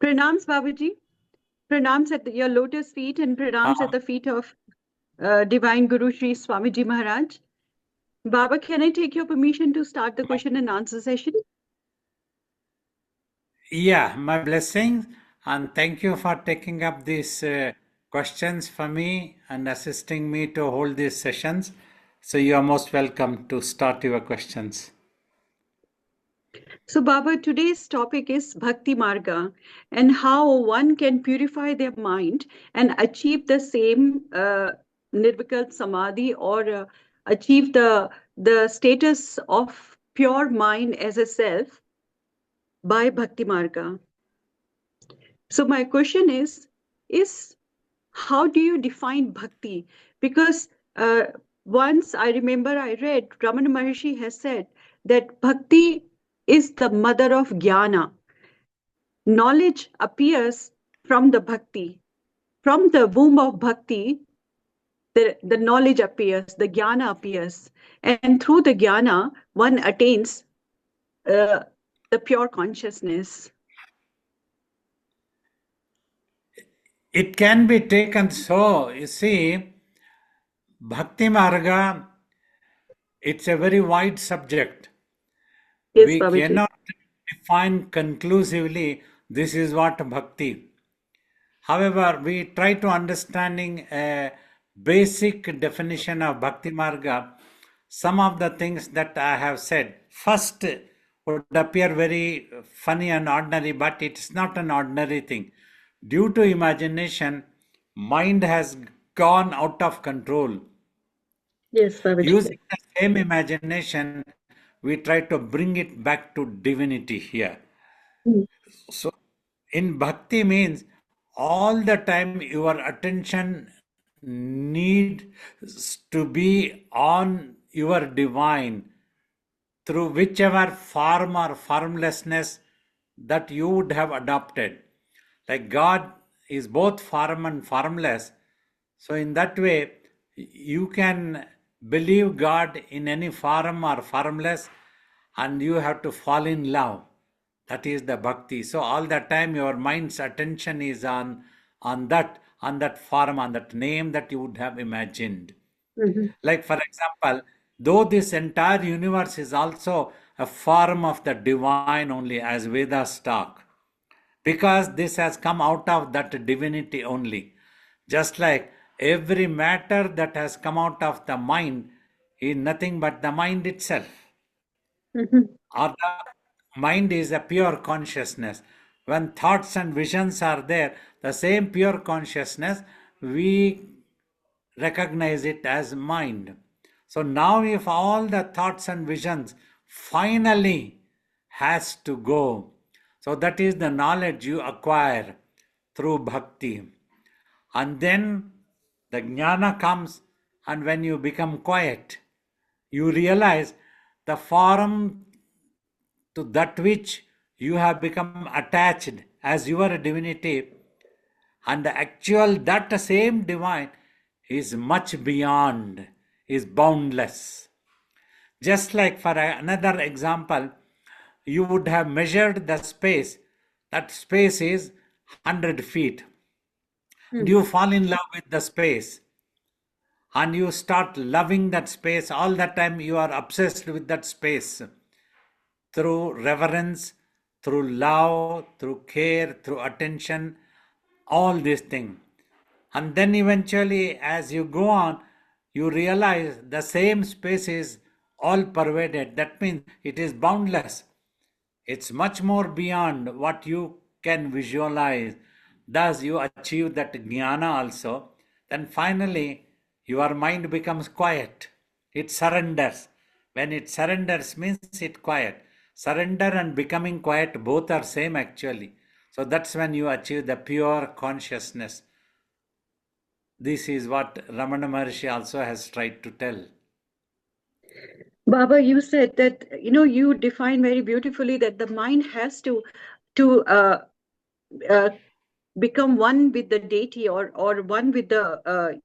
Pranams, Babaji. Pranams at your lotus feet and pranams at the feet of Divine Guru Sri Swamiji Maharaj. Baba, can I take your permission to start the question and answer session? Yeah, my blessings, and thank you for taking up these questions for me and assisting me to hold these sessions. So you are most welcome to start your questions. So, Baba, today's topic is Bhakti Marga and how one can purify their mind and achieve the same Nirvikal Samadhi or achieve the status of pure mind as a self by Bhakti Marga. So, my question is how do you define bhakti? Because once I remember I read Ramana Maharshi has said that bhakti is the mother of jnana. Knowledge appears from the bhakti. From the womb of bhakti, the knowledge appears, the jnana appears. And through the jnana, one attains the pure consciousness. It can be taken so, you see, Bhakti Marga, it's a very wide subject. Yes, We Babaji. cannot define conclusively this is what bhakti. However, we try to understanding a basic definition of Bhakti Marga. Some of the things that I have said first would appear very funny and ordinary, but it's not an ordinary thing. Due to imagination, mind has gone out of control. Yes, Babaji. Using the same imagination, we try to bring it back to divinity here. Mm. So, in bhakti means all the time your attention needs to be on your divine through whichever form or formlessness that you would have adopted. Like God is both form and formless. So, in that way, you can believe God in any form or formless, and you have to fall in love. That is the bhakti. So all the time your mind's attention is on that form, on that name that you would have imagined. Mhm. Like for example, though this entire universe is also a form of the divine only, as Vedas talk, because this has come out of that divinity only. Just like every matter that has come out of the mind is nothing but the mind itself, Mhm. or the mind is a pure consciousness. When thoughts and visions are there, the same pure consciousness, we recognize it as mind. So now if all the thoughts and visions finally has to go, so that is the knowledge you acquire through bhakti. And then the jnana comes, and when you become quiet, you realize the form to that which you have become attached as your divinity, and the actual that same divine is much beyond, is boundless. Just like for another example, you would have measured the space, that space is 100 feet, and Mm. you fall in love with the space, and you start loving that space. All the time you are obsessed with that space through reverence, through love, through care, through attention, all these things. And then eventually, as you go on, you realize the same space is all pervaded. That means it is boundless. It's much more beyond what you can visualize. Thus, you achieve that jnana also. Then finally, your mind becomes quiet. It surrenders. When it surrenders means it quiet. Surrender and becoming quiet both are same actually. So that's when you achieve the pure consciousness. This is what Ramana Maharshi also has tried to tell. Baba, you said that you define very beautifully that the mind has to uh, become one with the deity or one with the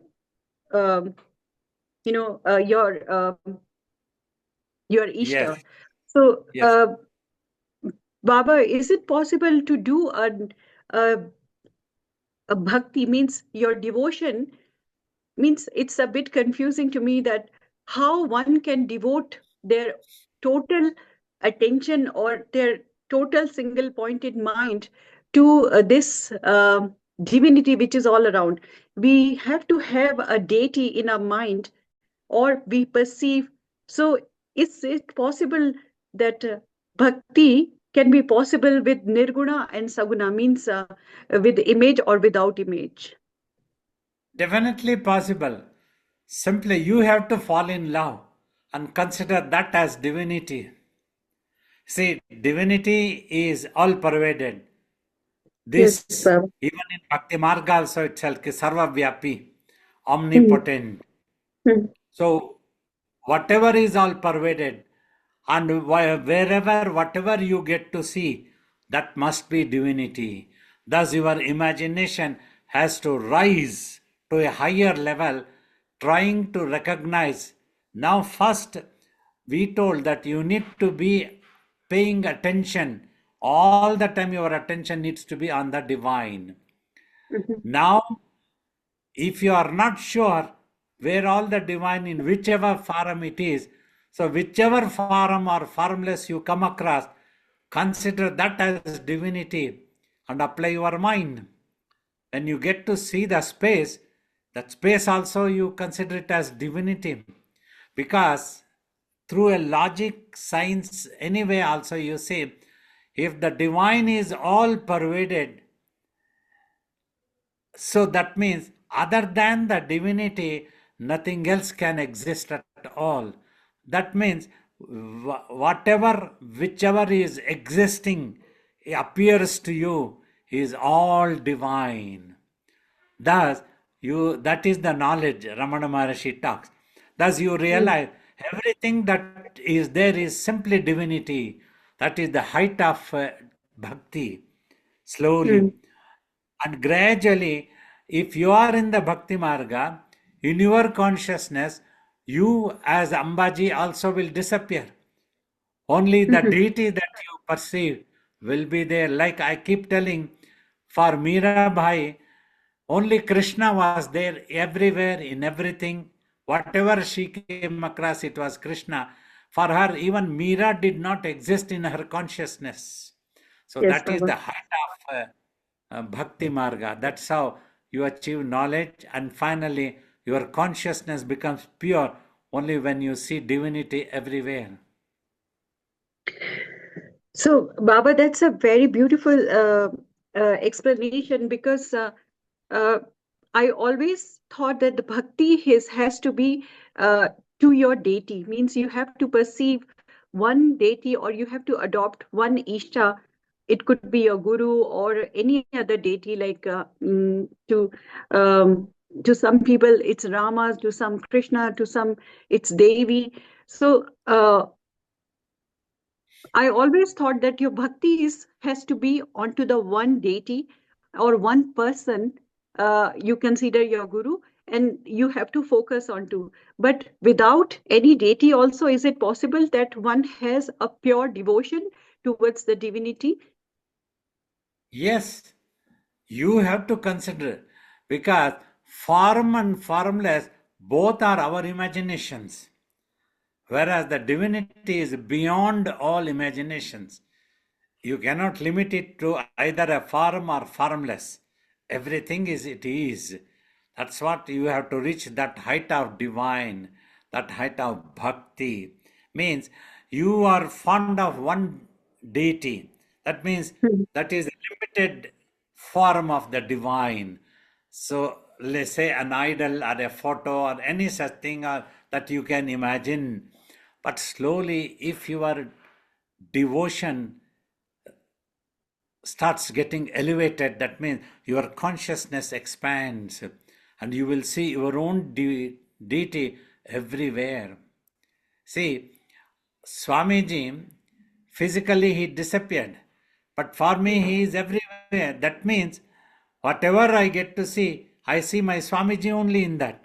um, your Yes, Ishta. So, yes. Baba, is it possible to do uh, bhakti means your devotion, means it's a bit confusing to me that how one can devote their total attention or their total single pointed mind to this divinity which is all around. We have to have a deity in our mind or we perceive. So is it possible that bhakti can be possible with nirguna and saguna, means with image or without image? Definitely possible. Simply you have to fall in love and consider that as divinity. See, divinity is all pervaded. Yes, This, Baba. even in Bhakti Marga also itself, ki sarvavyapi, Hmm. omnipotent. Hmm. So, whatever is all pervaded, and wherever, whatever you get to see, that must be divinity. Thus, your imagination has to rise to a higher level, trying to recognize. Now, first, we told that you need to be paying attention. All the time, your attention needs to be on the divine. Mhm. Now, if you are not sure where all the divine in whichever form it is, so whichever form or formless you come across, consider that as divinity and apply your mind. When you get to see the space, that space also you consider it as divinity, because through a logic science anyway also you say, if the divine is all pervaded, so that means, other than the divinity, nothing else can exist at all. That means, whatever, whichever is existing appears to you is all divine. Thus, that is the knowledge Ramana Maharshi talks. Thus, you Mm. realize everything that is there is simply divinity. That is the height of bhakti. Mm. Slowly. And gradually, if you are in the Bhakti Marga, in your consciousness, you as Ambaji also will disappear. Only the Mhm. deity that you perceive will be there. Like I keep telling, for Mirabai, only Krishna was there everywhere, in everything. Whatever she came across, it was Krishna. For her, even Mira did not exist in her consciousness. So Yes, that is Baba. the height of Bhakti Marga. That's how you achieve knowledge, and finally, your consciousness becomes pure only when you see divinity everywhere. So, Baba, that's a very beautiful explanation because uh, I always thought that the bhakti has to be uh, to your deity, means you have to perceive one deity or you have to adopt one Ishta. It could be your guru or any other deity, like um, to some people it's Rama, to some Krishna, to some it's Devi. So, I always thought that your bhakti has to be onto the one deity or one person you consider your guru and you have to focus on to. But without any deity also, is it possible that one has a pure devotion towards the divinity? Yes, you have to consider, because form and formless both are our imaginations, whereas the divinity is beyond all imaginations. You cannot limit it to either a form or formless. Everything is it is. That's what you have to reach, that height of divine, that height of bhakti. Means you are fond of one deity. That means Mhm. that is a limited form of the divine. So let's say an idol or a photo or any such thing that you can imagine. But slowly, if your devotion starts getting elevated, that means your consciousness expands and you will see your own deity everywhere. See, Swamiji, physically he disappeared, but for me he is everywhere. That means whatever I get to see, I see my Swamiji only in that.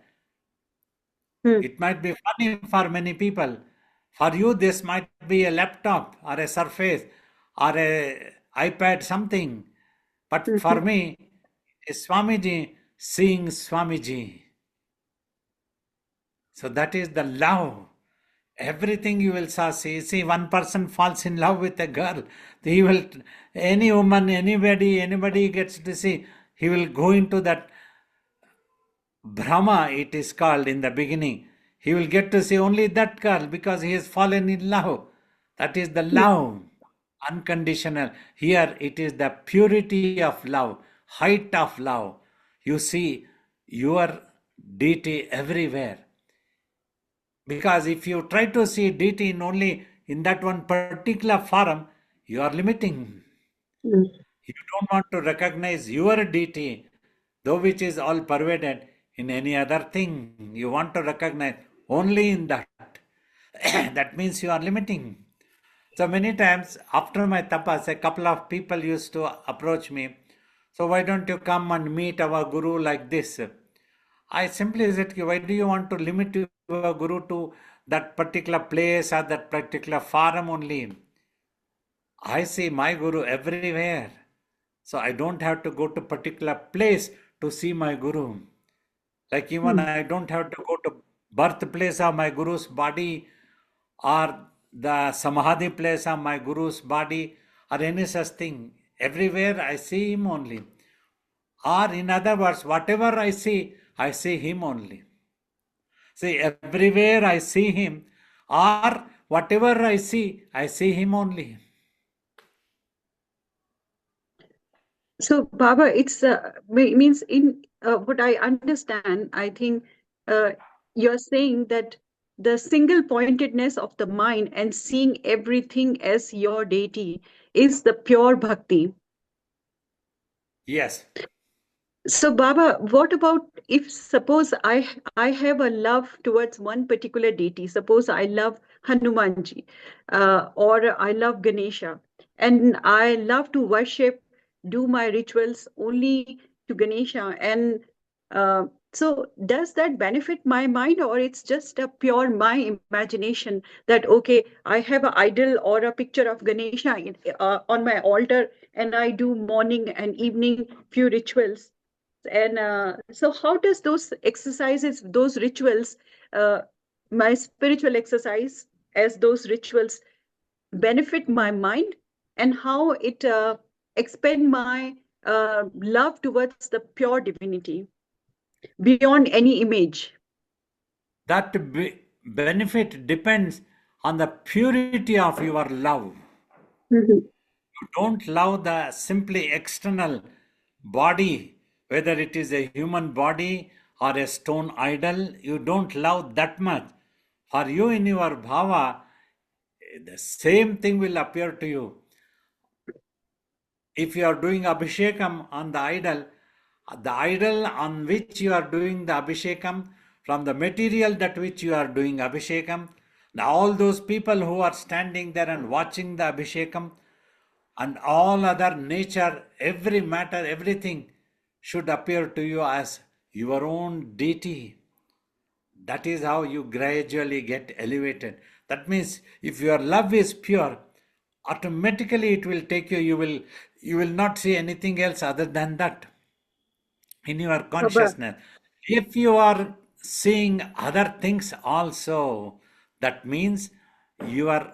Hmm. It might be funny for many people. For you, this might be a laptop or a surface or a iPad, something. But for me, is Swamiji seeing Swamiji. So that is the love. Everything you will see, one person falls in love with a girl. He will, any woman, anybody gets to see, he will go into that Brahma, it is called in the beginning. He will get to see only that girl because he has fallen in love. That is the love, unconditional. Here it is the purity of love, height of love. You see your deity everywhere. Because if you try to see deity in only in that one particular form, you are limiting. You don't want to recognize your deity, though which is all pervaded in any other thing. You want to recognize only in that. That means you are limiting. So many times after my tapas, a couple of people used to approach me. So why don't you come and meet our guru like this? I simply said, why do you want to limit your guru to that particular place or that particular forum only? I see my guru everywhere. So I don't have to go to particular place to see my guru. Like even I don't have to go to birthplace of my guru's body or the samadhi place of my guru's body or any such thing. Everywhere I see him only. Or in other words, whatever I see him only. See, everywhere I see him, or whatever I see him only. So, Baba, it's means in what I understand, I think you're saying that the single pointedness of the mind and seeing everything as your deity is the pure bhakti. Yes. So, Baba, what about if suppose I have a love towards one particular deity? Suppose I love Hanumanji, or I love Ganesha, and I love to worship, do my rituals only to Ganesha, and so does that benefit my mind, or it's just a pure my imagination that okay, I have an idol or a picture of Ganesha on my altar, and I do morning and evening few rituals, and so how does those exercises, those rituals, my spiritual exercise as those rituals benefit my mind, and how it expand my love towards the pure divinity beyond any image? That benefit depends on the purity of your love. Mhm. You don't love the simply external body, whether it is a human body or a stone idol, you don't love that much. For you in your bhava, the same thing will appear to you. If you are doing abhishekam on the idol on which you are doing the abhishekam, from the material that which you are doing abhishekam, all those people who are standing there and watching the abhishekam, and all other nature, every matter, everything should appear to you as your own deity. That is how you gradually get elevated. That means if your love is pure, automatically it will take you, you will not see anything else other than that in your Baba, consciousness. If you are seeing other things also, that means your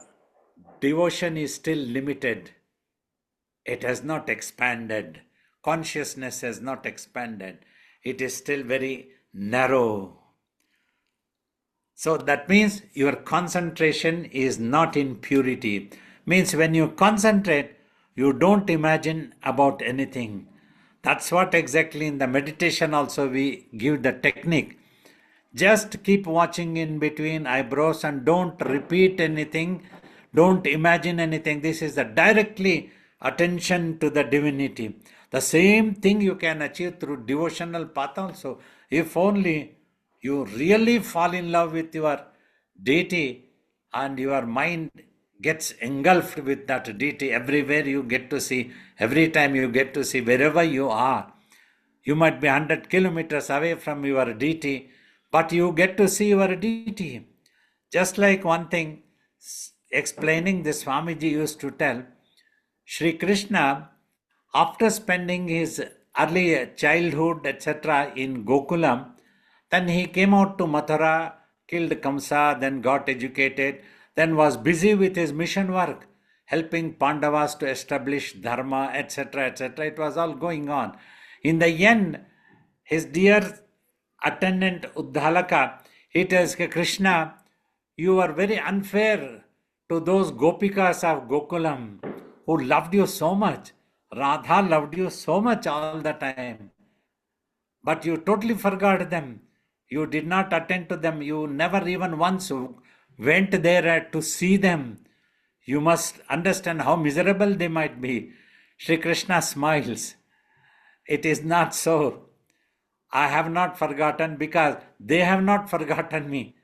devotion is still limited. It has not expanded. Consciousness has not expanded. It is still very narrow. So that means your concentration is not in purity. Means when you concentrate, you don't imagine about anything. That's what exactly in the meditation also we give the technique. Just keep watching in between eyebrows and don't repeat anything. Don't imagine anything. This is the directly attention to the divinity. The same thing you can achieve through devotional path also. If only you really fall in love with your deity and your mind gets engulfed with that deity everywhere you get to see, every time you get to see, wherever you are. You might be 100 kilometers away from your deity, but you get to see your deity. Just like one thing, explaining this, Swamiji used to tell, Sri Krishna After spending his early childhood, etc., in Gokulam, then he came out to Mathura, killed Kamsa, then got educated, then was busy with his mission work, helping Pandavas to establish Dharma, etc., etc. It was all going on. In the end, his dear attendant Uddalaka, he tells Krishna, you are very unfair to those gopikas of Gokulam who loved you so much. Radha loved you so much all the time, but you totally forgot them. You did not attend to them. You never even once went there to see them. You must understand how miserable they might be. Sri Krishna smiles. It is not so. I have not forgotten because they have not forgotten me.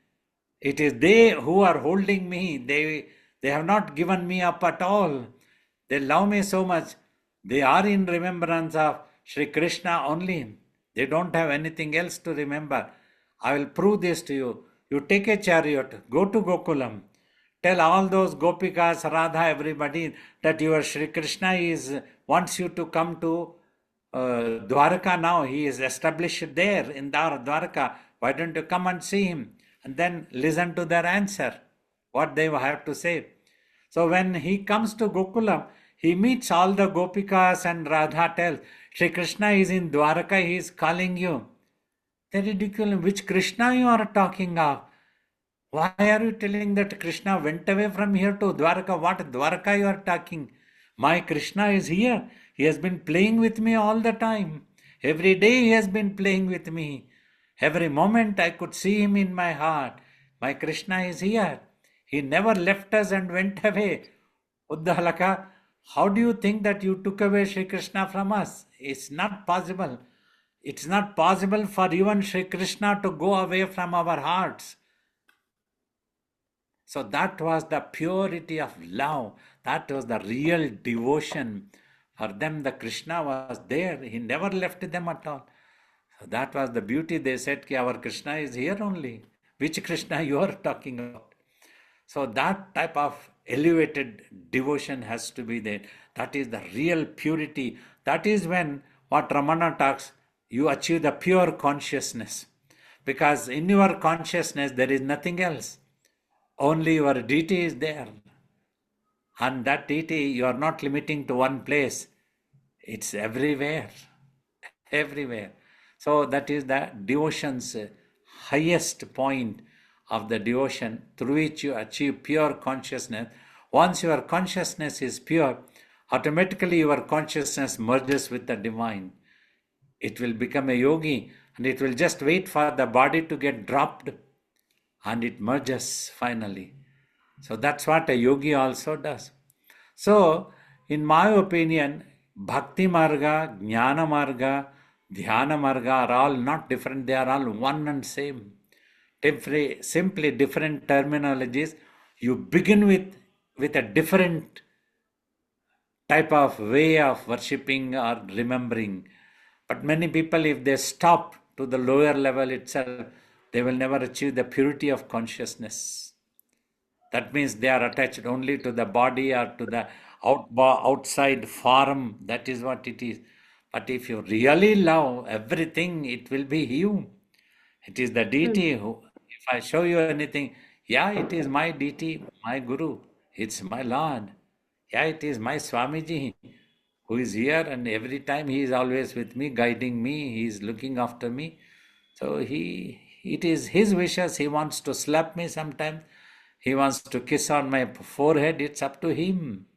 It is they who are holding me. They have not given me up at all. They love me so much. They are in remembrance of Sri Krishna only. They don't have anything else to remember. I will prove this to you. You take a chariot, go to Gokulam, tell all those gopikas, Radha, everybody that your Sri Krishna wants you to come to Dwarka now. He is established there in Dwarka. Why don't you come and see him? And then listen to their answer, what they have to say. So when he comes to Gokulam, he meets all the gopikas and Radha tells, Sri Krishna is in Dwaraka, he is calling you. They ridicule, which Krishna you are talking of? Why are you telling that Krishna went away from here to Dwaraka? What Dwaraka you are talking? My Krishna is here. He has been playing with me all the time. Every day he has been playing with me. Every moment I could see him in my heart. My Krishna is here. He never left us and went away. Uddalaka, how do you think that you took away Sri Krishna from us? It's not possible. It's not possible for even Sri Krishna to go away from our hearts. So that was the purity of love. That was the real devotion. For them, the Krishna was there. He never left them at all. So that was the beauty. They said, Ki our Krishna is here only. Which Krishna you are talking about? So that type of elevated devotion has to be there. That is the real purity. That is when, what Ramana talks, you achieve the pure consciousness. Because in your consciousness, there is nothing else. Only your deity is there. And that deity, you are not limiting to one place. It's everywhere. Everywhere. So that is the devotion's highest point of the devotion through which you achieve pure consciousness. Once your consciousness is pure, automatically your consciousness merges with the divine. It will become a yogi and it will just wait for the body to get dropped and it merges finally. So that's what a yogi also does. So, in my opinion, Bhakti Marga, Jnana Marga, Dhyana Marga are all not different. They are all one and same. Simply different terminologies. You begin with a different type of way of worshipping or remembering. But many people, if they stop to the lower level itself, they will never achieve the purity of consciousness. That means they are attached only to the body or to the outside form. That is what it is. But if you really love everything, it will be you. It is the deity who, if I show you anything, yeah, it is my deity, my guru, it's my Lord. Yeah, it is my Swamiji who is here, and every time he is always with me, guiding me, he is looking after me. So it is his wishes. He wants to slap me sometimes. He wants to kiss on my forehead. It's up to him.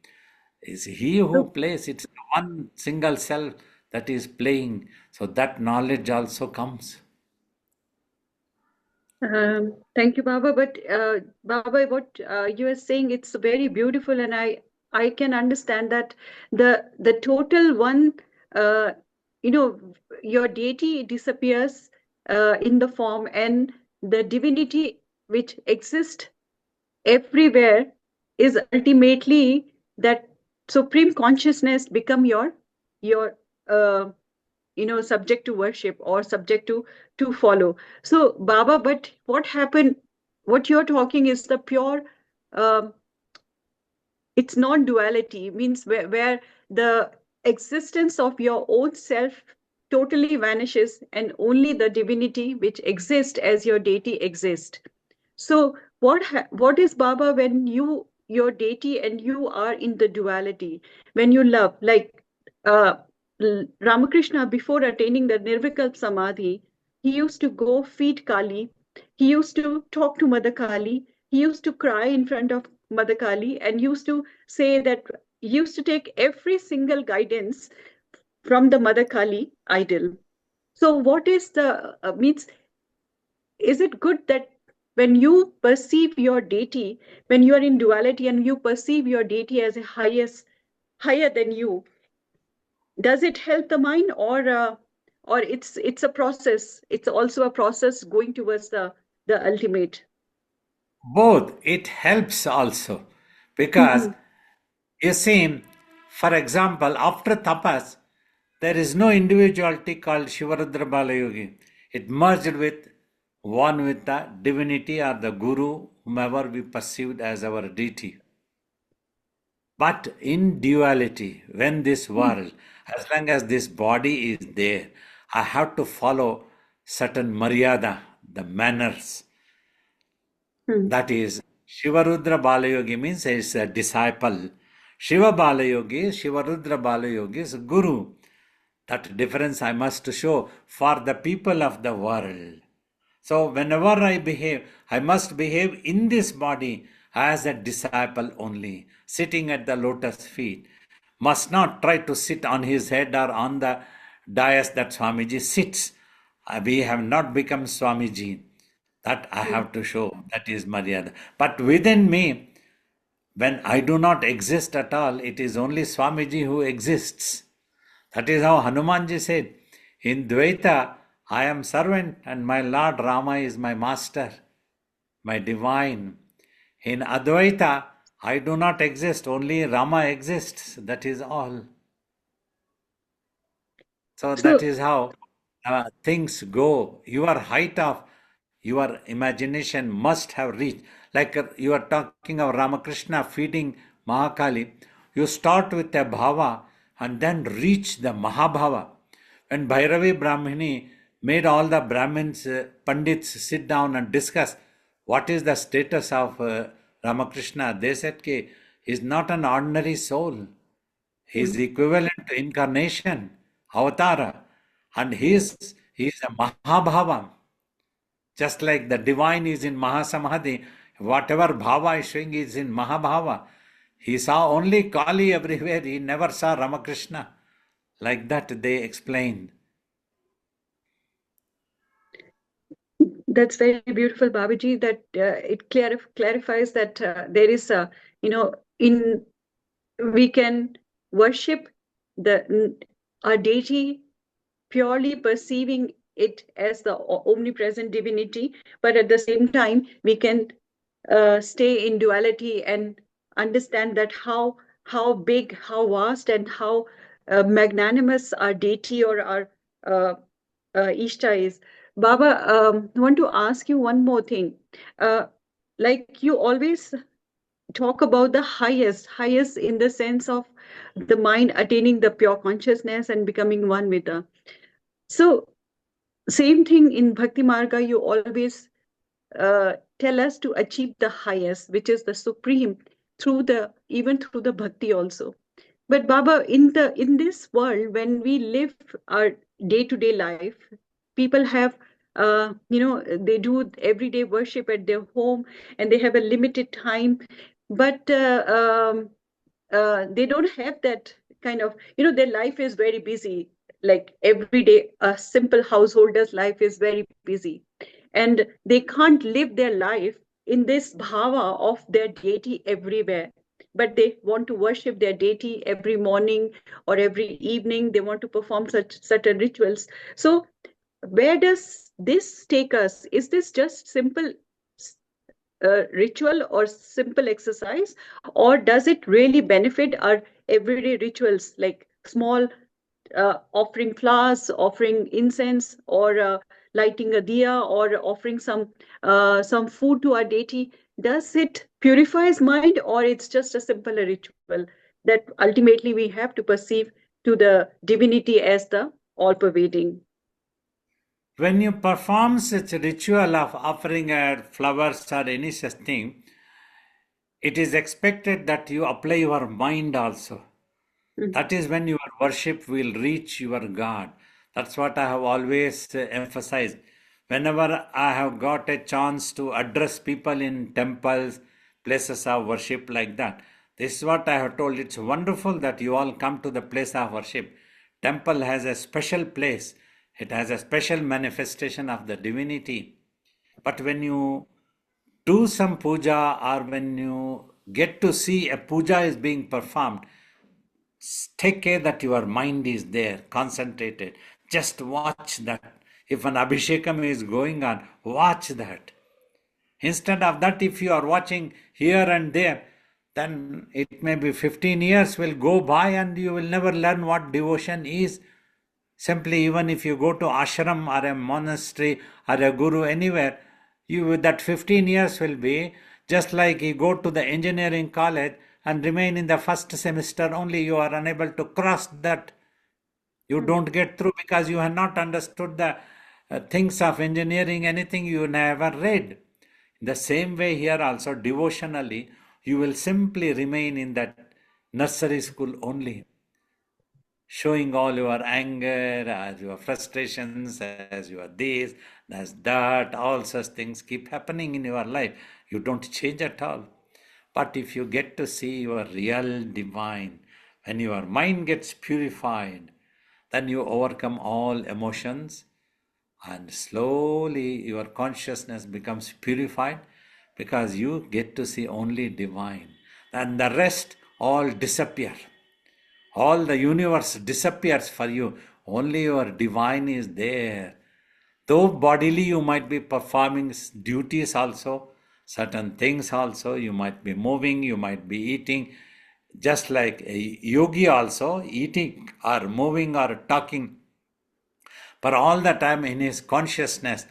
It's he who plays. It's one single self that is playing. So that knowledge also comes. Thank you, Baba. But Baba, what you are saying, it's very beautiful, and I can understand that the total one, your deity disappears in the form, and the divinity which exists everywhere is ultimately that supreme consciousness become your subject to worship or subject to follow. So Baba, but what happened, what you're talking is the pure it's non-duality, means where the existence of your own self totally vanishes, and only the divinity which exists as your deity exists. So what is Baba when your deity and you are in the duality? When you love, like uh, Ramakrishna, before attaining the Nirvikalp Samadhi, he used to go feed Kali. He used to talk to Mother Kali. He used to cry in front of Mother Kali and used to say that he used to take every single guidance from the Mother Kali idol. So what is the means? Is it good that when you perceive your deity, when you are in duality and you perceive your deity as a higher than you, does it help the mind, or it's a process? It's also a process going towards the ultimate. Both. It helps also because Mhm. you see, for example, after tapas, there is no individuality called Shivarudra Balayogi. It merged with one with the divinity or the guru, whomever we perceived as our deity. But in duality, when this world, as long as this body is there, I have to follow certain maryada, the manners. Mhm. That is, Shivarudra Balayogi means is a disciple. Shiva Balayogi, Shivarudra Balayogi is guru. That difference I must show for the people of the world. So whenever I behave, I must behave in this body as a disciple only, sitting at the lotus feet. Must not try to sit on his head or on the dais that Swamiji sits. We have not become Swamiji. That I have to show. That is Maryada. But within me, when I do not exist at all, it is only Swamiji who exists. That is how Hanumanji said, in Dvaita, I am servant and my Lord Rama is my master, my divine. In Advaita, I do not exist, only Rama exists. That is all. So that So is how things go. Your height of your imagination must have reached. Like you are talking of Ramakrishna feeding Mahakali. You start with a bhava and then reach the Mahabhava. When Bhairavi Brahmini made all the Brahmins, Pandits sit down and discuss what is the status of Ramakrishna, they said he is not an ordinary soul. He is equivalent to incarnation, avatara, and he is a Mahabhava. Just like the divine is in Mahasamadhi, whatever bhava is showing is in Mahabhava. He saw only Kali everywhere, he never saw Ramakrishna. Like that they explained. that's very beautiful, Babaji. That it clarifies that there is a, in we can worship the our deity purely perceiving it as the omnipresent divinity, but at the same time we can stay in duality and understand that how big, how vast, and how magnanimous our deity or our uh, Ishta is. Baba, I want to ask you one more thing. Uh, like you always talk about the highest in the sense of the mind attaining the pure consciousness and becoming one with the. So same thing in Bhakti Marga, you always tell us to achieve the highest, which is the supreme, through the even through the bhakti also. But Baba, in this world, when we live our day-to-day life, people have they do everyday worship at their home and they have a limited time, but they don't have that kind of, their life is very busy. Like every day, a simple householder's life is very busy, and they can't live their life in this bhava of their deity everywhere, but they want to worship their deity every morning or every evening. They want to perform such certain rituals. So where does this take us? Is this just simple ritual or simple exercise, or does it really benefit our everyday rituals, like small offering flowers, offering incense, or lighting a diya, or offering some food to our deity? Does it purifies mind, or it's just a simple ritual that ultimately we have to perceive to to the divinity as the all-pervading. When you perform such a ritual of offering flowers or any such thing, it is expected that you apply your mind also. That is when your worship will reach your God. That's what I have always emphasized. Whenever I have got a chance to address people in temples, places of worship like that, this is what I have told. It's wonderful that you all come to the place of worship. Temple has a special place. It has a special manifestation of the divinity. But when you do some puja or when you get to see a puja is being performed, take care that your mind is there, concentrated. Just watch that. If an abhishekam is going on, watch that. Instead of that, if you are watching here and there, then it may be 15 years will go by and you will never learn what devotion is. Simply, even if you go to ashram or a monastery or a guru anywhere, you that 15 years will be just like you go to the engineering college and remain in the first semester only. You are unable to cross that. You don't get through because you have not understood the things of engineering, anything you never read. In the same way here also, devotionally, you will simply remain in that nursery school only, showing all your anger, as your frustrations, as your this, as that, all such things keep happening in your life. You don't change at all. But if you get to see your real divine, when your mind gets purified, then you overcome all emotions and slowly your consciousness becomes purified because you get to see only divine. And the rest all disappear. All the universe disappears for you. Only your divine is there. Though bodily you might be performing duties also, certain things also, you might be moving, you might be eating, just like a yogi also, eating or moving or talking. But all the time in his consciousness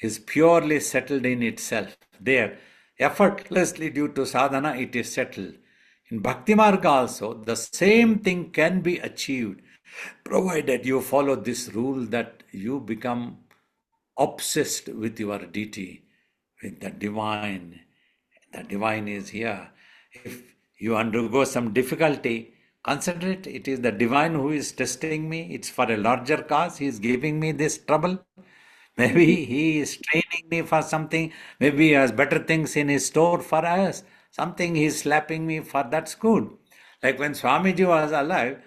is purely settled in itself. There, effortlessly due to sadhana, it is settled. In Bhakti Marga also, the same thing can be achieved, provided you follow this rule that you become obsessed with your deity, with the divine. The divine is here. If you undergo some difficulty, concentrate. It is the divine who is testing me. It's for a larger cause. He is giving me this trouble. Maybe he is training me for something. Maybe he has better things in his store for us. Something he is slapping me for. That's good. Like when Swamiji was alive,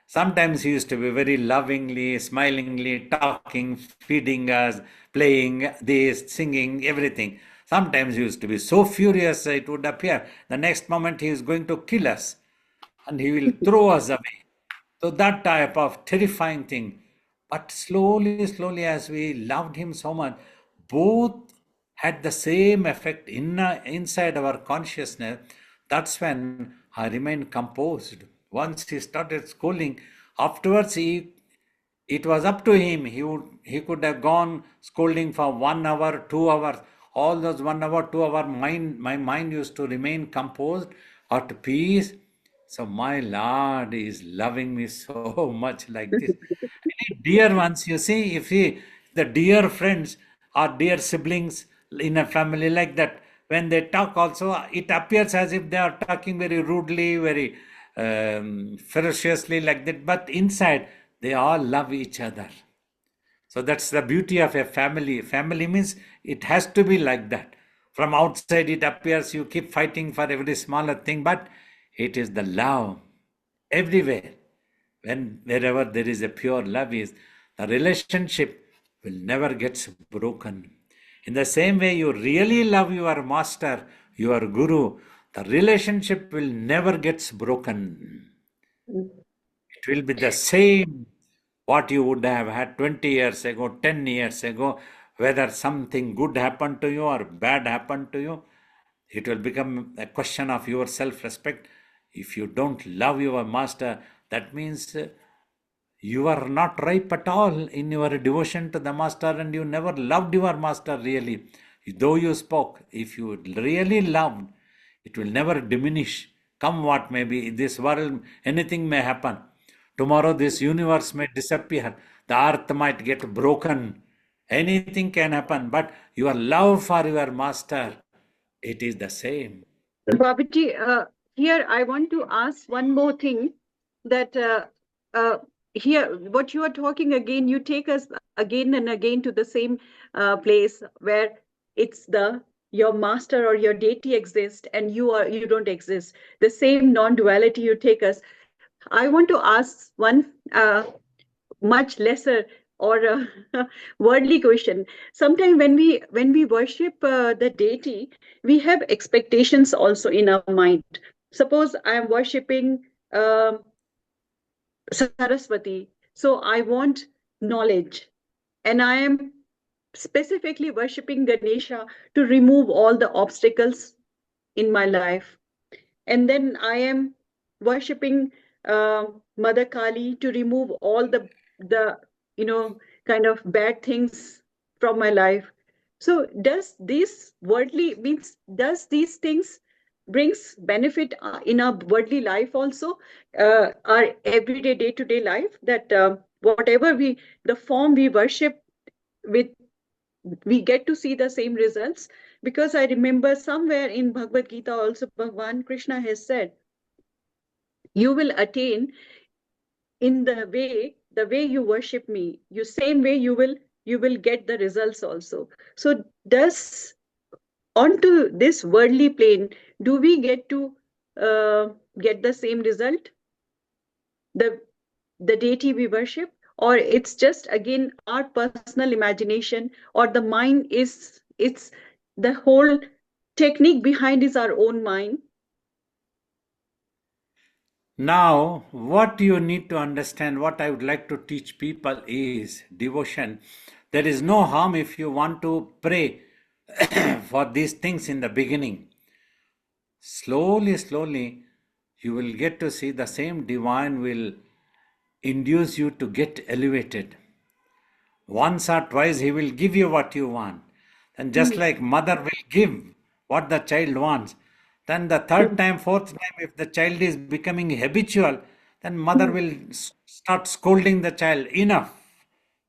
sometimes he used to be very lovingly, smilingly talking, feeding us, playing this, singing, everything. Sometimes he used to be so furious it would appear. The next moment he is going to kill us and he will throw us away. So that type of terrifying thing. But slowly, slowly, as we loved him so much, both had the same effect inside our consciousness. That's when I remained composed. Once he started scolding, afterwards it was up to him. He could have gone scolding for 1 hour, 2 hours. All those 1 hour, 2 hour my mind used to remain composed, at peace. So my Lord is loving me so much like this. Any dear ones, you see, if the dear friends or dear siblings in a family like that, when they talk also, it appears as if they are talking very rudely, very ferociously like that. But inside, they all love each other. So that's the beauty of a family. Family means it has to be like that. From outside, it appears you keep fighting for every smaller thing, but it is the love everywhere. Wherever there is a pure love is, the relationship will never get broken. In the same way, you really love your master, your guru, the relationship will never get broken. It will be the same what you would have had 20 years ago, 10 years ago, whether something good happened to you or bad happened to you. It will become a question of your self-respect. If you don't love your master, that means you are not ripe at all in your devotion to the master and you never loved your master really. Though you spoke, if you really loved, it will never diminish. Come what may be, this world, anything may happen. Tomorrow, this universe may disappear. The earth might get broken. Anything can happen. But your love for your master, it is the same. Babaji, here I want to ask one more thing that uh, here, what you are talking again, you take us again and again to the same place where it's your master or your deity exists and you don't exist. The same non-duality you take us. I want to ask one much lesser or worldly question. Sometimes when we worship the deity, we have expectations also in our mind. Suppose I am worshiping um Saraswati, so I want knowledge, and I am specifically worshiping Ganesha to remove all the obstacles in my life. And then I am worshipping uh, Mother Kali to remove all the kind of bad things from my life. So does these things brings benefit in our worldly life also, our everyday day-to-day life, that whatever the form we worship with, we get to see the same results? Because I remember somewhere in Bhagavad Gita also Bhagwan Krishna has said, you will attain in the way you worship me, you same way you will get the results also. So does onto this worldly plane, do we get to uh, get the same result, the deity we worship, or it's just again our personal imagination, or the mind is it's the whole technique behind is our own mind? Now, what you need to understand, what I would like to teach people is devotion. There is no harm if you want to pray for these things in the beginning. Slowly, slowly, you will get to see the same divine will induce you to get elevated. Once or twice, he will give you what you want. And just Mm, like mother will give what the child wants, then the third mm, time, fourth time, if the child is becoming habitual, then mother mm, will start scolding the child. Enough.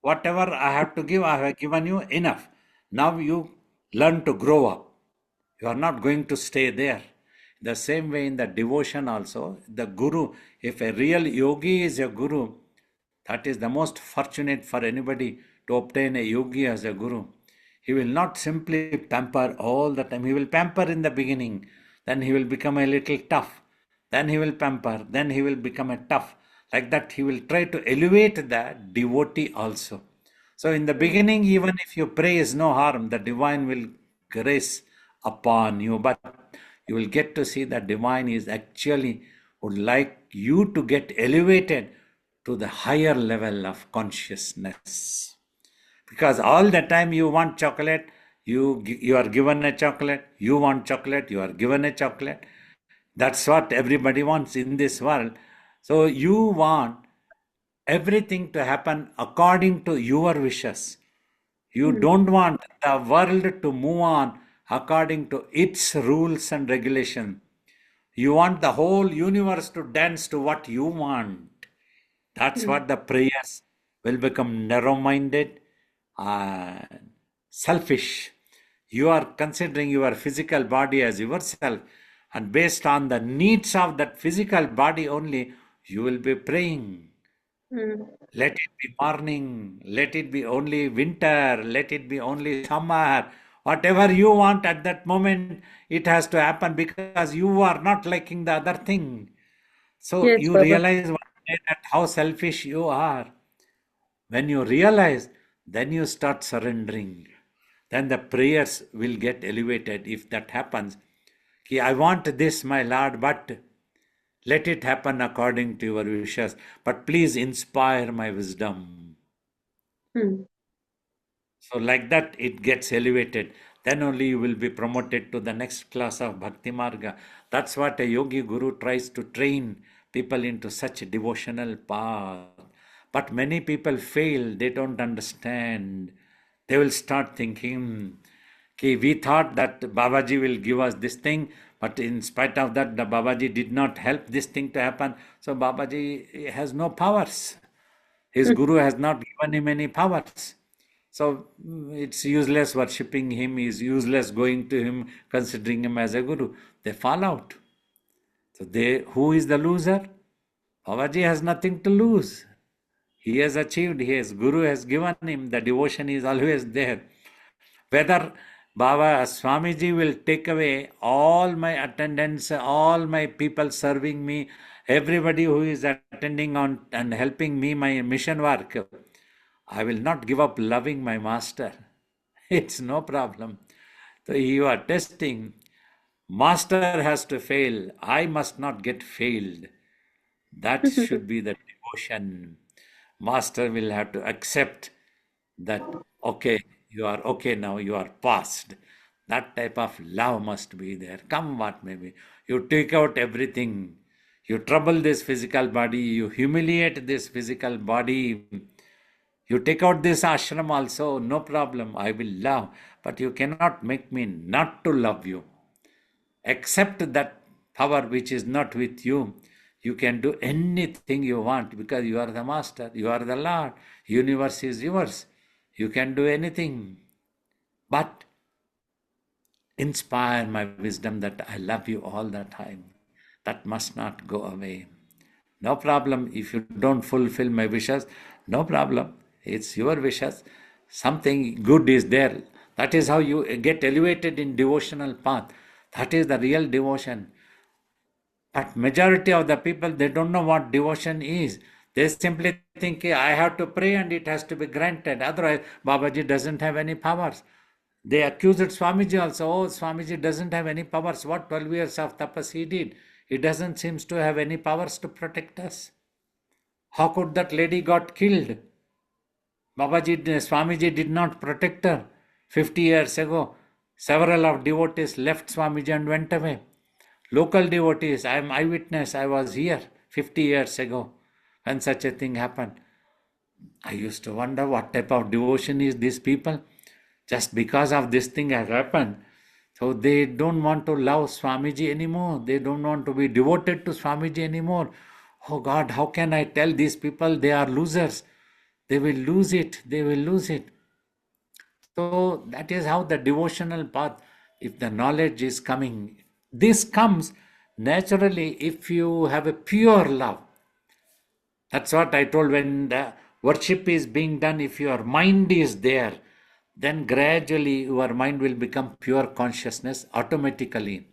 Whatever I have to give, I have given you enough. Now you learn to grow up. You are not going to stay there. The same way in the devotion also, the guru, if a real yogi is a guru, that is the most fortunate for anybody to obtain a yogi as a guru. He will not simply pamper all the time. He will pamper in the beginning, then he will become a little tough, then he will pamper, then he will become a tough. Like that, he will try to elevate the devotee also. So, in the mm, beginning, even if you pray is no harm, the divine will grace upon you. But you will get to see that divine is actually would like you to get elevated to the higher level of consciousness. Because all the time you want chocolate, you are given a chocolate. You want chocolate, you are given a chocolate. That's what everybody wants in this world. So you want everything to happen according to your wishes. You mm, don't want the world to move on according to its rules and regulation. You want the whole universe to dance to what you want. That's mm, what the prayers will become narrow minded and selfish. You are considering your physical body as yourself, and based on the needs of that physical body only, you will be praying. mm. Let it be morning, let it be only winter, let it be only summer. Whatever you want at that moment, it has to happen because you are not liking the other thing. So Yes, you Baba. realize one day that how selfish you are. When you realize, then you start surrendering. Then the prayers will get elevated if that happens. Ki, I want this, my Lord, but let it happen according to your wishes. But please inspire my wisdom. Mm, So, like that, it gets elevated. Then only you will be promoted to the next class of Bhakti Marga. That's what a yogi guru tries to train people into such a devotional path. But many people fail, they don't understand. They will start thinking, okay, we thought that Babaji will give us this thing, But in spite of that, the Babaji did not help this thing to happen. So Babaji has no powers. His Guru has not given him any powers. So it's useless worshipping him, is useless going to him, considering him as a Guru. They fall out. So who is the loser? Babaji has nothing to lose. He has achieved, his Guru has given him, the devotion is always there. Whether Baba Swamiji will take away all my attendants, all my people serving me, everybody who is attending on and helping me, my mission work, I will not give up loving my master. It's no problem. So you are testing. Master has to fail. I must not get failed. That should be the devotion. Master will have to accept that, okay, you are okay now, you are past. That type of love must be there. Come what may be. You take out everything. You trouble this physical body. You humiliate this physical body. You take out this ashram also, no problem. I will love. But you cannot make me not to love you. Accept that power which is not with you. You can do anything you want because you are the master. You are the Lord. Universe is yours. You can do anything. But inspire my wisdom that I love you all the time. That must not go away. No problem if you don't fulfill my wishes. No problem. It's your wishes. Something good is there. That is how you get elevated in devotional path. That is the real devotion. But majority of the people, they don't know what devotion is. They simply think, I have to pray and it has to be granted. Otherwise, Babaji doesn't have any powers. They accused Swamiji also. Oh, Swamiji doesn't have any powers. What 12 years of tapas he did? He doesn't seem to have any powers to protect us. How could that lady got killed? Swamiji did not protect her. 50 years ago, several of devotees left Swamiji and went away. Local devotees, I am eyewitness, I was here 50 years ago when such a thing happened. I used to wonder what type of devotion is these people. Just because of this thing has happened. So they don't want to love Swamiji anymore. They don't want to be devoted to Swamiji anymore. Oh God, how can I tell these people they are losers? They will lose it. They will lose it. So that is how the devotional path, if the knowledge is coming, this comes naturally if you have a pure love. That's what I told when the worship is being done. If your mind is there, then gradually your mind will become pure consciousness automatically.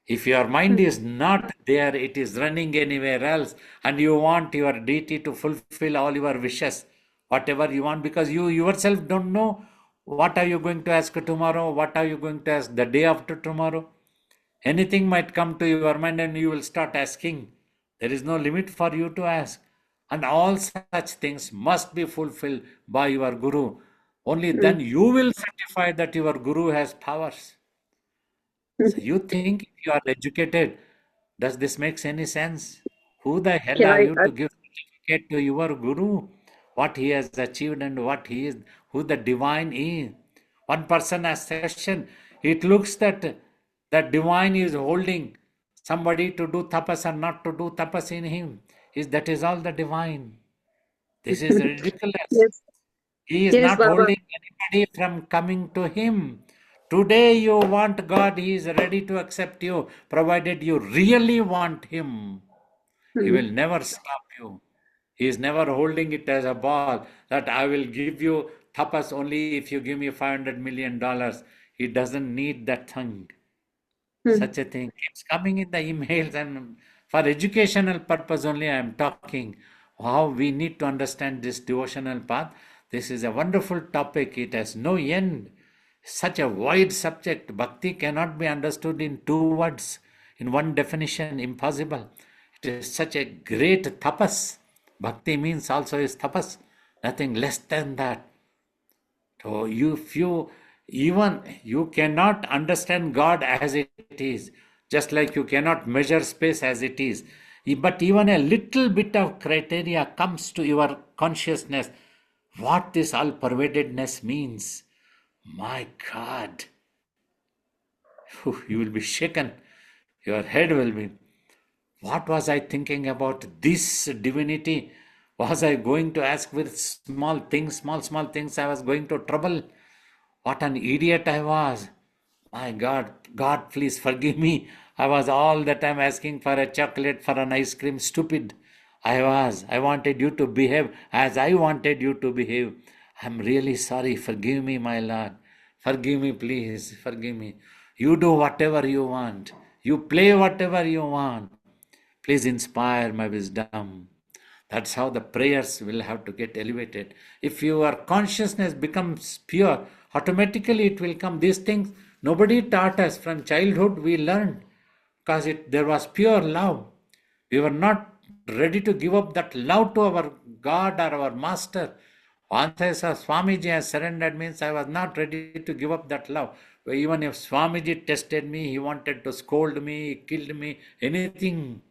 If your mind is not there, it is running anywhere else, and you want your deity to fulfill all your wishes, whatever you want, because you yourself don't know what are you going to ask tomorrow, what are you going to ask the day after tomorrow. Anything might come to your mind and you will start asking. There is no limit for you to ask. And all such things must be fulfilled by your Guru. Only then you will certify that your Guru has powers. So you think if you are educated, does this make any sense? Who the hell Can are I, you to give certificate to your Guru? What he has achieved and what he is, who the divine is. One person has session. It looks that that divine is holding somebody to do tapas or not to do tapas in him. That is all the divine. This is ridiculous. yes, He is yes, not Baba. holding anybody from coming to him. Today you want God, he is ready to accept you, provided you really want him. He will never stop you. He is never holding it as a ball that I will give you tapas only if you give me $500 million. He doesn't need that thing. Such a thing keeps coming in the emails, and for educational purpose only I am talking how we need to understand this devotional path. This is a wonderful topic. It has no end. Such a wide subject. Bhakti cannot be understood in 2 words, in one definition, impossible. It is such a great tapas. Bhakti means also is tapas, nothing less than that. So if you cannot understand God as it is, just like you cannot measure space as it is. But even a little bit of criteria comes to your consciousness. What this all-pervadedness means. My God. You will be shaken. Your head will be, what was I thinking about this divinity? Was I going to ask with small things, small things I was going to trouble? What an idiot I was. My God, God, please forgive me. I was all the time asking for a chocolate, for an ice cream. Stupid. I was. I wanted you to behave as I wanted you to behave. I'm really sorry. Forgive me, my Lord. Forgive me, please. Forgive me. You do whatever you want. You play whatever you want. Please inspire my wisdom. That's how the prayers will have to get elevated. If your consciousness becomes pure, automatically it will come. These things nobody taught us. From childhood we learned because there was pure love. We were not ready to give up that love to our God or our Master. Once I saw Swamiji has surrendered means I was not ready to give up that love. Even if Swamiji tested me, he wanted to scold me, he killed me, anything.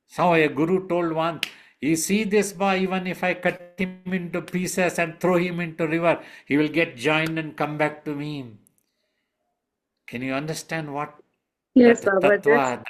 So a guru told one, you see this boy, even if I cut him into pieces and throw him into river, he will get joined and come back to me. Can you understand what Yes, that Baba, tattva that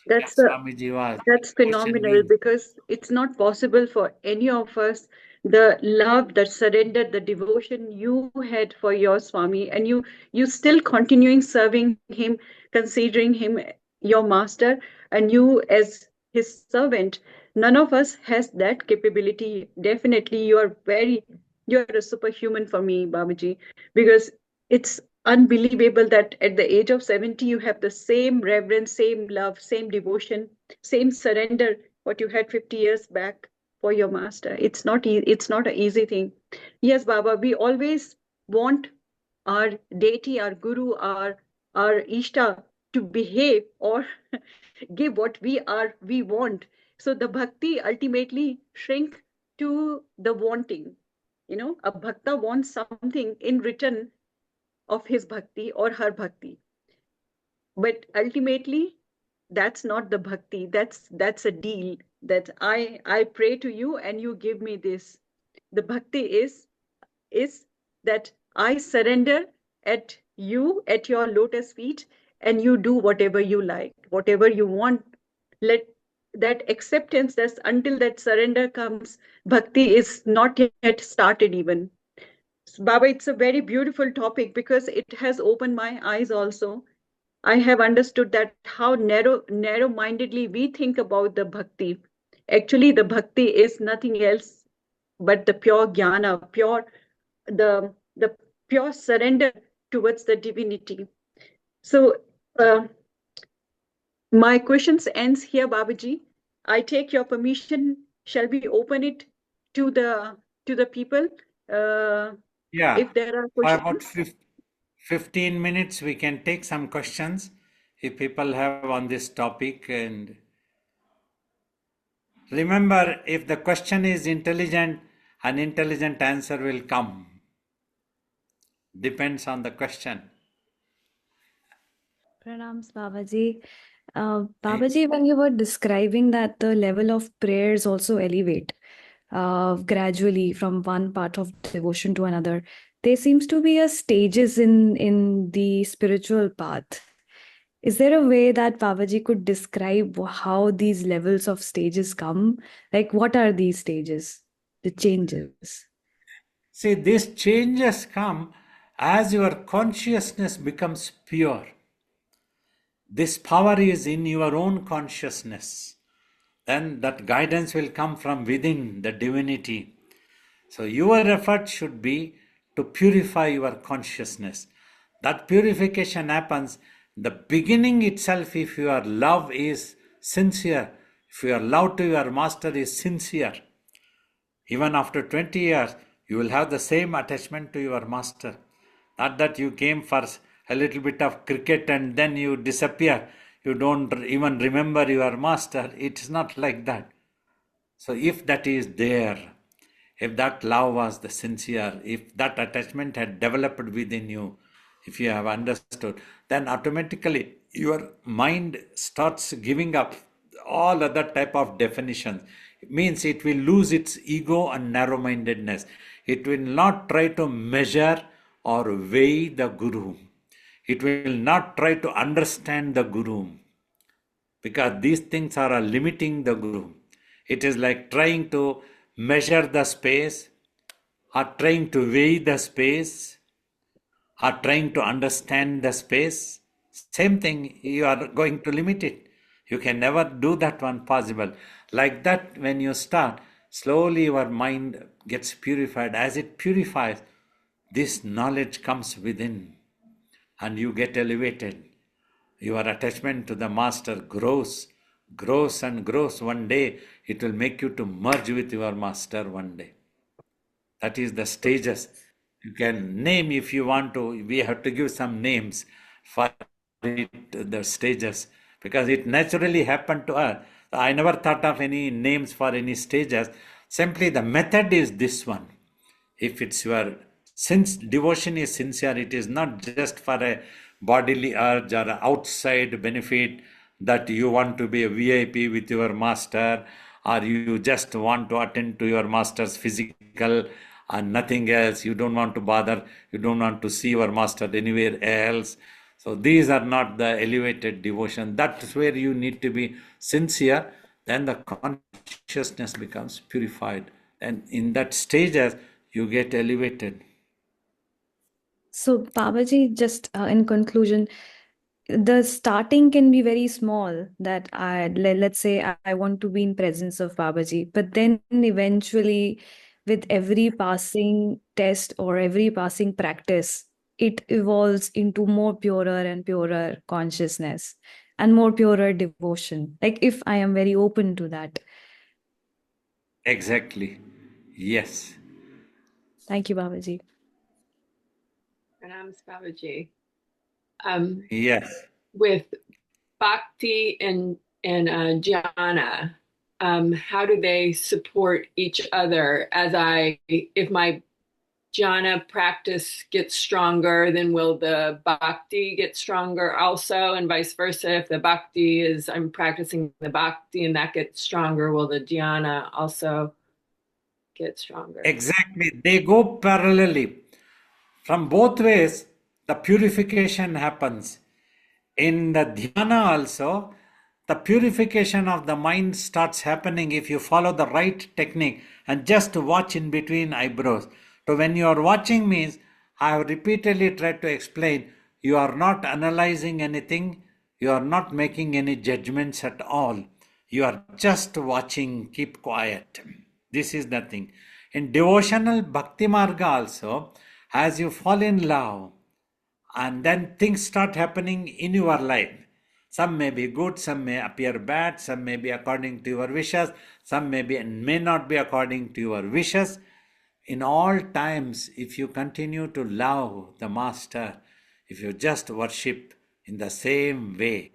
that's a Swamiji was? that's Devotion phenomenal means. because it's not possible for any of us. The love, the surrender, the devotion you had for your Swami, and you still continuing serving him, considering him your master, and you as his servant. None of us has that capability. Definitely, you're a superhuman for me, Babaji, because it's unbelievable that at the age of 70 you have the same reverence, same love, same devotion, same surrender what you had 50 years back for your master. It's not an easy thing. Yes, Baba, we always want our deity, our guru, our ishta to behave or give what we want. So the bhakti ultimately shrink to the wanting. A bhakta wants something in return of his bhakti or her bhakti. But ultimately, that's not the bhakti. That's a deal. That I pray to you and you give me this. The bhakti is that I surrender at your lotus feet, and you do whatever you like, whatever you want. Let that acceptance, that's until that surrender comes, bhakti is not yet started even. Baba, it's a very beautiful topic because it has opened my eyes also. I have understood that how narrow-mindedly we think about the bhakti. Actually, the bhakti is nothing else but the pure jnana, the pure surrender towards the divinity. So my questions ends here, Babaji. I take your permission. Shall we open it to the people? Yeah, If there are for about questions. 15 minutes, we can take some questions if people have on this topic. And remember, if the question is intelligent, an intelligent answer will come. Depends on the question. Pranams, Babaji. Babaji, when you were describing that the level of prayers also elevate gradually from one part of devotion to another, there seems to be a stages in the spiritual path. Is there a way that Babaji could describe how these levels of stages come? Like, what are these stages, the changes? See, these changes come as your consciousness becomes pure. This power is in your own consciousness. Then that guidance will come from within the divinity. So your effort should be to purify your consciousness. That purification happens the beginning itself if your love is sincere, if your love to your master is sincere. Even after 20 years, you will have the same attachment to your master. Not that you came for a little bit of cricket and then you disappear. You don't even remember your master. It's not like that. So if that is there, if that love was the sincere, if that attachment had developed within you, if you have understood, then automatically your mind starts giving up all other type of definitions. It means it will lose its ego and narrow-mindedness. It will not try to measure or weigh the guru. It will not try to understand the guru. because these things are limiting the Guru. It is like trying to measure the space, or trying to weigh the space, or trying to understand the space. Same thing, you are going to limit it. You can never do that one possible. Like that, when you start, slowly your mind gets purified. As it purifies, this knowledge comes within and you get elevated. Your attachment to the master grows, grows and grows. One day it will make you to merge with your master one day. That is the stages. You can name if you want to. We have to give some names for it, the stages, because it naturally happened to us. I never thought of any names for any stages. Simply the method is this one. If it's your, since devotion is sincere, it is not just for a bodily urge or outside benefit that you want to be a VIP with your master, or you just want to attend to your master's physical and nothing else. You don't want to bother, you don't want to see your master anywhere else. So these are not the elevated devotion. That's where you need to be sincere. Then the consciousness becomes purified. And in that stages, you get elevated. So, Babaji, just in conclusion, the starting can be very small, that let's say I want to be in presence of Babaji, but then eventually with every passing test or every passing practice, it evolves into more purer and purer consciousness and more purer devotion. Like if I am very open to that. Exactly. Yes. Thank you, Babaji. Pranam Babaji. Yes. With bhakti and jhana, how do they support each other? If my jhana practice gets stronger, then will the bhakti get stronger also, and vice versa? If the bhakti is, I'm practicing the bhakti and that gets stronger, will the jhana also get stronger? Exactly. They go parallelly. From both ways, the purification happens. In the dhyana also, the purification of the mind starts happening if you follow the right technique and just watch in between eyebrows. So when you are watching means, I have repeatedly tried to explain, you are not analyzing anything, you are not making any judgments at all. You are just watching, keep quiet. This is the thing. In devotional bhakti marga also, as you fall in love, and then things start happening in your life. Some may be good, some may appear bad, some may be according to your wishes, some may not be according to your wishes. In all times, if you continue to love the master, if you just worship in the same way,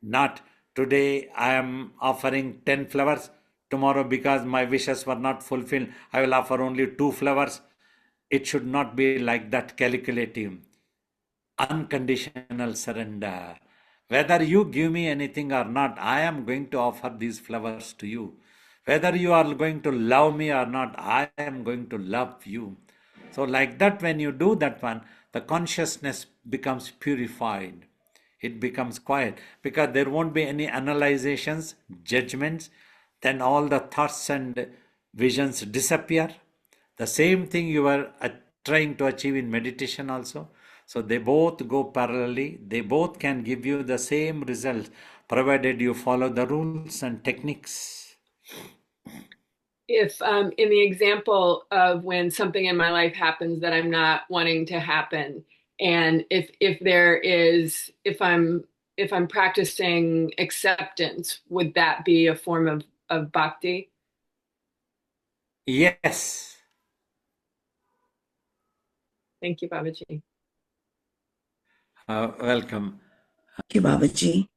not today I am offering 10 flowers, tomorrow because my wishes were not fulfilled, I will offer only 2 flowers. It should not be like that, calculative. Unconditional surrender. Whether you give me anything or not, I am going to offer these flowers to you. Whether you are going to love me or not, I am going to love you. So like that, when you do that one, the consciousness becomes purified. It becomes quiet because there won't be any analyzations, judgments. Then all the thoughts and visions disappear. The same thing you are trying to achieve in meditation also. So they both go parallelly. They both can give you the same results, provided you follow the rules and techniques. If in the example of when something in my life happens that I'm not wanting to happen, and if I'm practicing acceptance, would that be a form of bhakti? Yes. Thank you, Babaji. Welcome. Thank you, Babaji.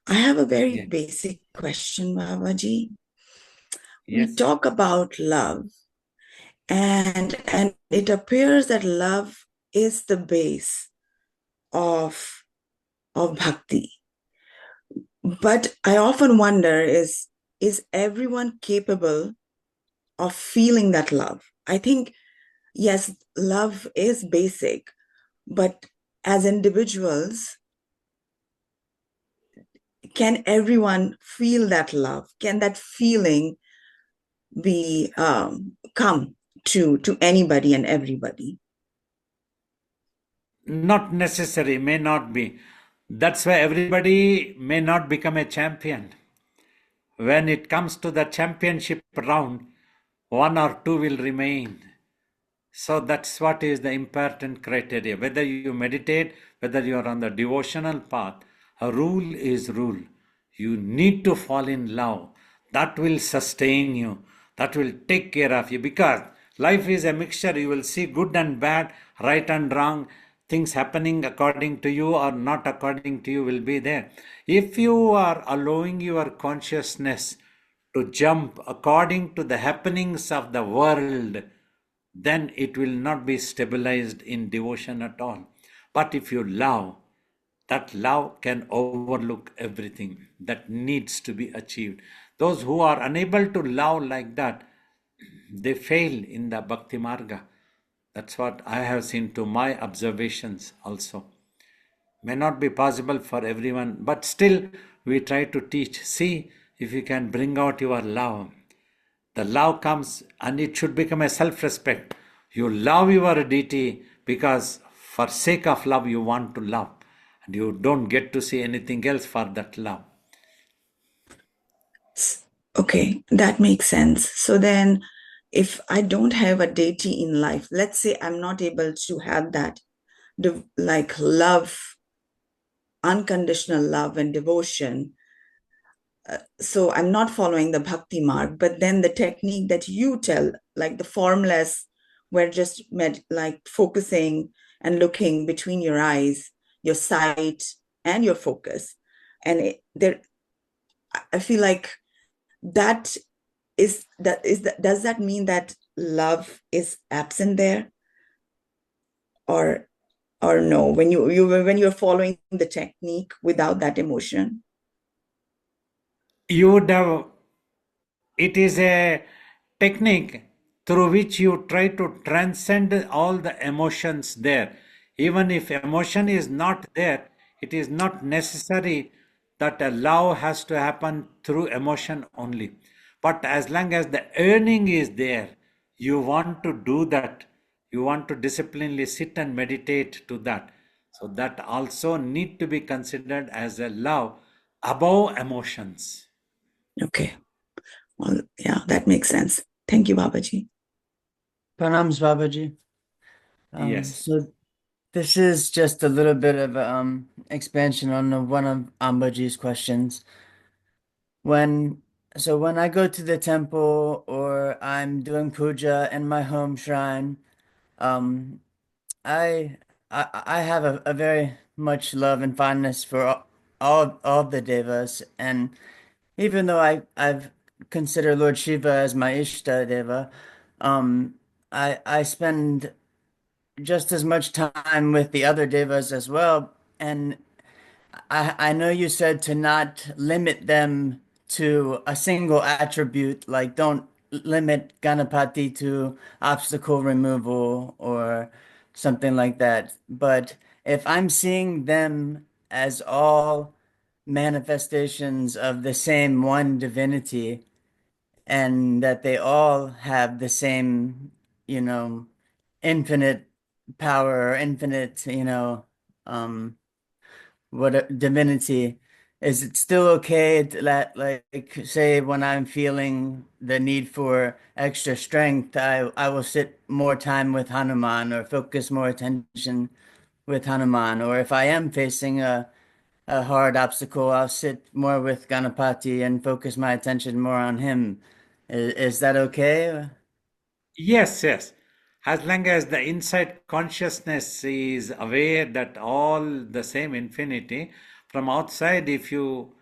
I have a very Yeah. basic question, Babaji. Yes. We talk about love, and it appears that love is the base of bhakti. But I often wonder, is everyone capable of feeling that love? I think, yes, love is basic, but as individuals, can everyone feel that love? Can that feeling be come to anybody and everybody? Not necessary, may not be. That's why everybody may not become a champion. When it comes to the championship round, one or two will remain. So that's what is the important criteria. Whether you meditate, whether you are on the devotional path, a rule is rule. You need to fall in love. That will sustain you. That will take care of you, because life is a mixture. You will see good and bad, right and wrong, things happening according to you or not according to you will be there. If you are allowing your consciousness to jump according to the happenings of the world, then it will not be stabilized in devotion at all. But if you love, that love can overlook everything that needs to be achieved. Those who are unable to love like that, they fail in the Bhakti Marga. That's what I have seen to my observations also. May not be possible for everyone, but still we try to teach. See if you can bring out your love. The love comes, and it should become a self-respect. You love your deity because for sake of love you want to love, and you don't get to see anything else for that love. Okay, that makes sense. So then, if I don't have a deity in life, let's say I'm not able to have that, like love, unconditional love and devotion. So I'm not following the bhakti mark, but then the technique that you tell, like the formless, where just like focusing and looking between your eyes, your sight and your focus. And I feel like that does that mean that love is absent there, or no, when you're following the technique without that emotion? You would have, it is a technique through which you try to transcend all the emotions there. Even if emotion is not there, it is not necessary that a love has to happen through emotion only. But as long as the earning is there, you want to do that. You want to disciplinely sit and meditate to that. So that also need to be considered as a love above emotions. Okay, well, yeah, that makes sense. Thank you, Babaji. Pranams, Babaji. Yes. So this is just a little bit of expansion on one of Ambaji's questions. When I go to the temple or I'm doing puja in my home shrine, um, I I have a very much love and fondness for all the devas, and even though I've consider Lord Shiva as my Ishta Deva, I spend just as much time with the other devas as well. And I know you said to not limit them to a single attribute, like don't limit Ganapati to obstacle removal or something like that. But if I'm seeing them as all manifestations of the same one divinity, and that they all have the same, infinite power, infinite, what divinity, is it still okay to let, like, say when I'm feeling the need for extra strength, I will sit more time with Hanuman or focus more attention with Hanuman, or if I am facing a hard obstacle, I'll sit more with Ganapati and focus my attention more on him. Is that okay? Yes, yes. As long as the inside consciousness is aware that all the same infinity, from outside, if you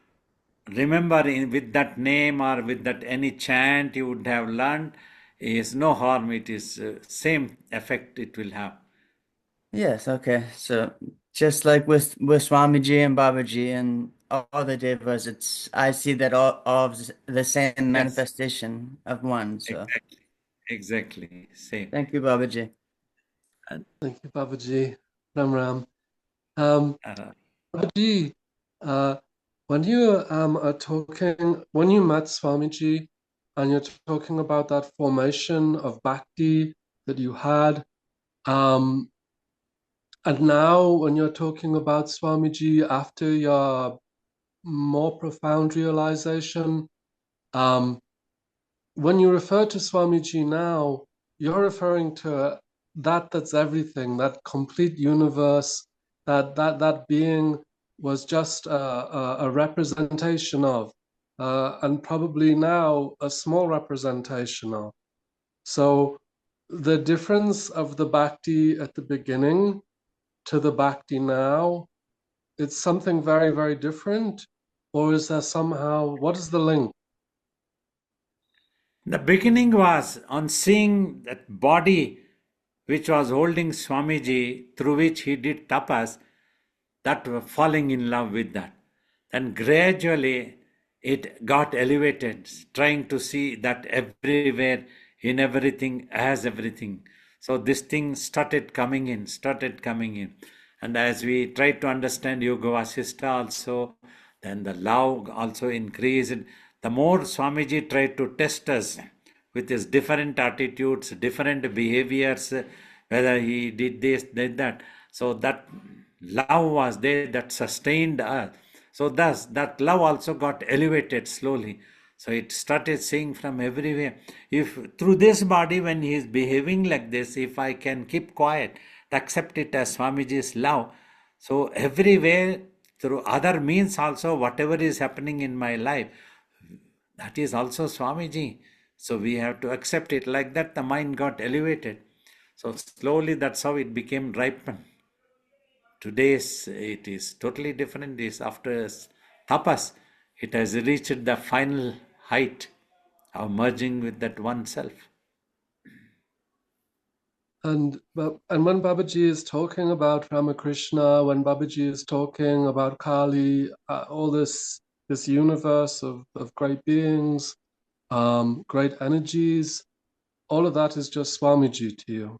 remember with that name or with that any chant you would have learned, is no harm. It is same effect it will have. Yes, okay. So just like with Swamiji and Babaji and all the devas, I see that all of the same Yes, manifestation of one. So exactly, same. thank you, Babaji. Thank you, Babaji. Ram Ram. Uh, Babaji, When you are talking, when you met Swamiji and you're talking about that formation of bhakti that you had, and now when you're talking about Swamiji after your more profound realization, when you refer to Swamiji now, you're referring to that's everything, that complete universe, that being was just a representation of, and probably now a small representation of. So the difference of the bhakti at the beginning to the bhakti now, it's something very, very different, or is there somehow, what is the link? The beginning was on seeing that body which was holding Swamiji, through which he did tapas, that falling in love with that. Then gradually it got elevated, trying to see that everywhere, in everything, as everything. So this thing started coming in. And as we tried to understand Yoga Vasistha also, then the love also increased. The more Swamiji tried to test us with his different attitudes, different behaviors, whether he did this, did that. So that love was there that sustained us. So thus that love also got elevated slowly. So it started saying from everywhere, if through this body, when he is behaving like this, if I can keep quiet, accept it as Swamiji's love, so everywhere through other means also, whatever is happening in my life, that is also Swamiji. So we have to accept it. Like that, the mind got elevated. So slowly, that's how it became ripened. Today's it is totally different. Is after tapas, it has reached the final height of merging with that one self. And when Babaji is talking about Ramakrishna, when Babaji is talking about Kali, all this universe of great beings, great energies, all of that is just Swamiji to you.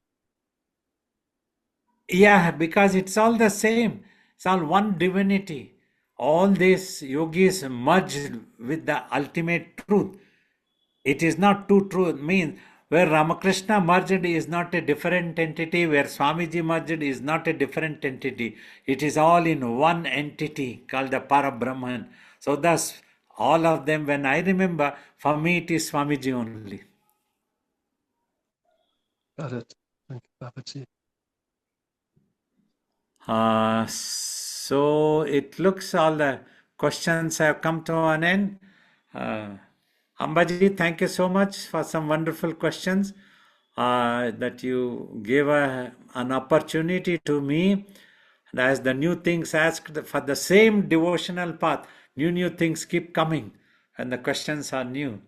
Yeah, because it's all the same. It's all one divinity. All these yogis merged with the ultimate truth. It is not two truth. Means where Ramakrishna merged is not a different entity, where Swamiji merged is not a different entity. It is all in one entity called the Parabrahman. So thus, all of them, when I remember, for me it is Swamiji only. Got it. Thank you, Babaji. So it looks all the questions have come to an end. Ambaji, thank you so much for some wonderful questions that you gave an opportunity to me. And as the new things asked for the same devotional path, new things keep coming and the questions are new.